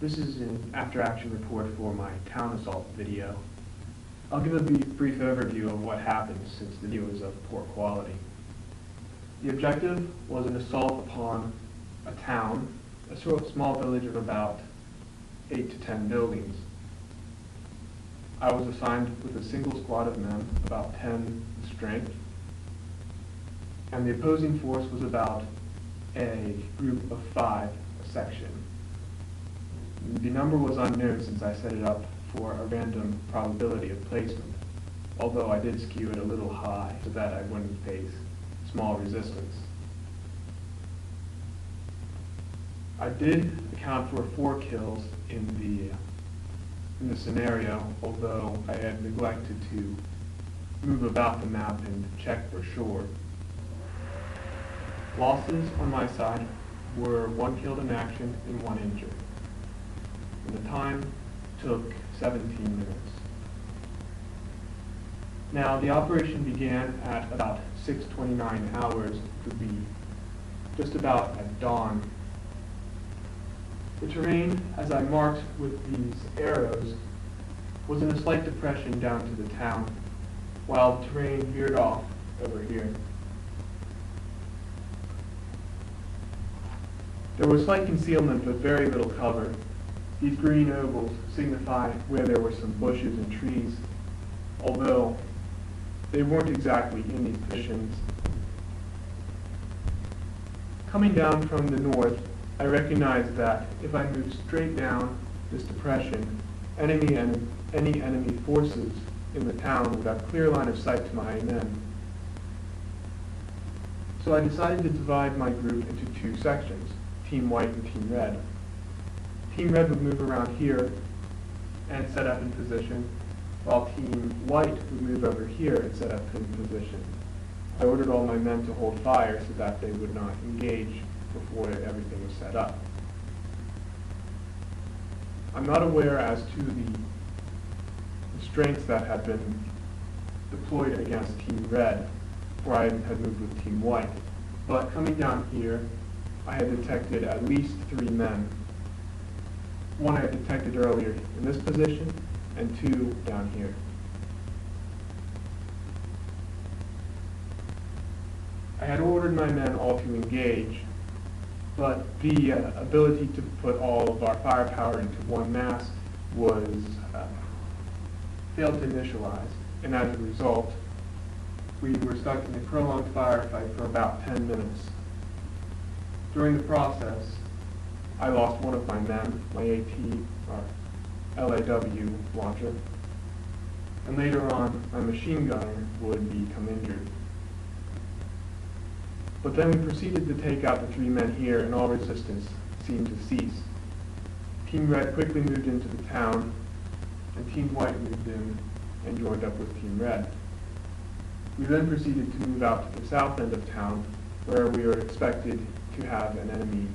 This is an after-action report for my town assault video. I'll give a brief overview of what happened since the video is of poor quality. The objective was an assault upon a town, a sort of small village of about 8 to 10 buildings. I was assigned with a single squad of men, about 10 in strength, and the opposing force was about a group of 5, a section. The number was unknown since I set it up for a random probability of placement, although I did skew it a little high so that I wouldn't face small resistance. I did account for 4 kills in the scenario, although I had neglected to move about the map and check for sure. Losses on my side were 1 killed in action and 1 injured. And the time took 17 minutes. Now, the operation began at about 6:29 hours, to be just about at dawn. The terrain, as I marked with these arrows, was in a slight depression down to the town, while the terrain veered off over here. There was slight concealment but very little cover. These green ovals signify where there were some bushes and trees, although they weren't exactly in these positions. Coming down from the north, I recognized that if I moved straight down this depression, any enemy forces in the town would have clear line of sight to my men. So I decided to divide my group into 2 sections, Team White and Team Red. Team Red would move around here and set up in position, while Team White would move over here and set up in position. I ordered all my men to hold fire so that they would not engage before everything was set up. I'm not aware as to the strengths that had been deployed against Team Red, where I had moved with Team White, but coming down here, I had detected at least 3 men. 1 I had detected earlier in this position, and 2 down here. I had ordered my men all to engage, but the ability to put all of our firepower into one mass was failed to initialize, and as a result, we were stuck in a prolonged firefight for about 10 minutes. During the process, I lost 1 of my men, my LAW launcher, and later on, my machine gunner would become injured. But then we proceeded to take out the 3 men here, and all resistance seemed to cease. Team Red quickly moved into the town, and Team White moved in and joined up with Team Red. We then proceeded to move out to the south end of town, where we were expected to have an enemy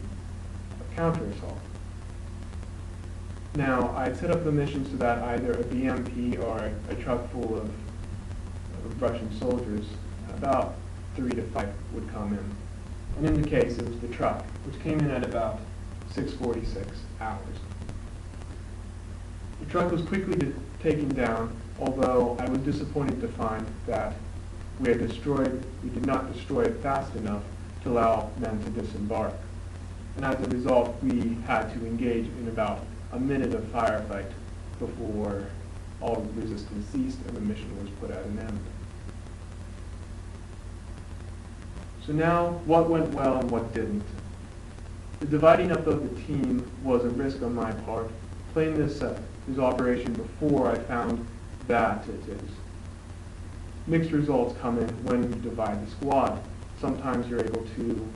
counter-assault. Now, I had set up the mission so that either a BMP or a truck full of Russian soldiers, about 3 to 5, would come in. And in the case, it was the truck, which came in at about 6:46 hours. The truck was quickly taken down, although I was disappointed to find that we did not destroy it fast enough to allow men to disembark. And as a result, we had to engage in about a minute of firefight before all resistance ceased and the mission was put at an end. So now, what went well and what didn't? The dividing up of the team was a risk on my part. Playing this operation before, I found that mixed results come in when you divide the squad. Sometimes you're able to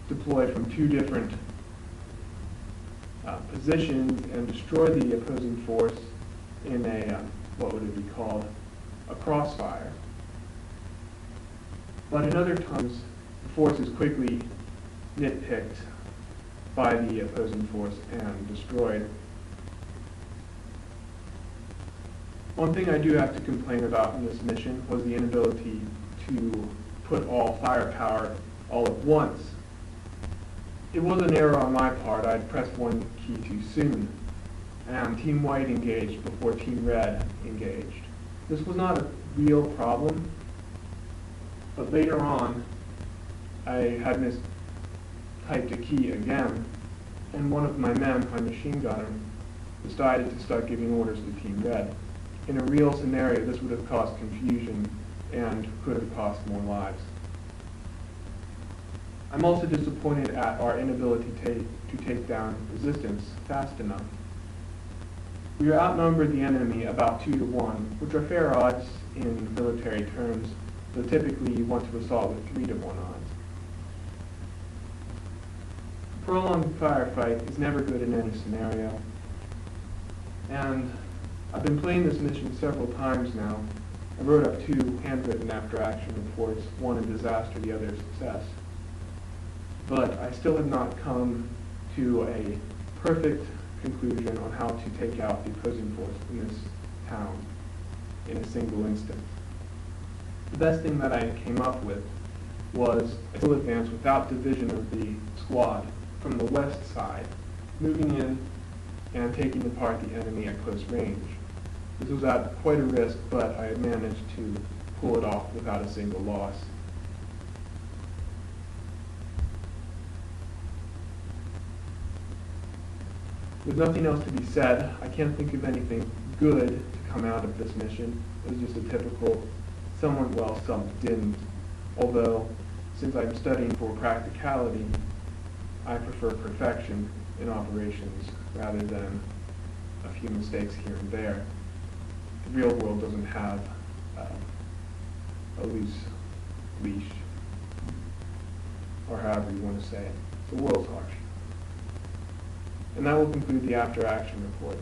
deploy from 2 different positions and destroy the opposing force in a, what would it be called, a crossfire. But at other times, the force is quickly nitpicked by the opposing force and destroyed. One thing I do have to complain about in this mission was the inability to put all firepower all at once. It was an error on my part. I'd pressed one key too soon, and Team White engaged before Team Red engaged. This was not a real problem, but later on, I had mistyped a key again, and one of my men, my machine gunner, decided to start giving orders to Team Red. In a real scenario, this would have caused confusion and could have cost more lives. I'm also disappointed at our inability to take down resistance fast enough. We outnumbered the enemy about 2 to 1, which are fair odds in military terms, though typically you want to assault with 3 to 1 odds. A prolonged firefight is never good in any scenario, and I've been playing this mission several times now. I wrote up 2 handwritten after-action reports, one a disaster, the other a success. But I still have not come to a perfect conclusion on how to take out the opposing force in this town in a single instant. The best thing that I came up with was a full advance without division of the squad from the west side, moving in and taking apart the enemy at close range. This was at quite a risk, but I had managed to pull it off without a single loss. There's nothing else to be said. I can't think of anything good to come out of this mission. It was just a typical, some went well, some didn't. Although, since I'm studying for practicality, I prefer perfection in operations rather than a few mistakes here and there. The real world doesn't have a loose leash, or however you want to say it. The world's harsh. And that will conclude the after-action report.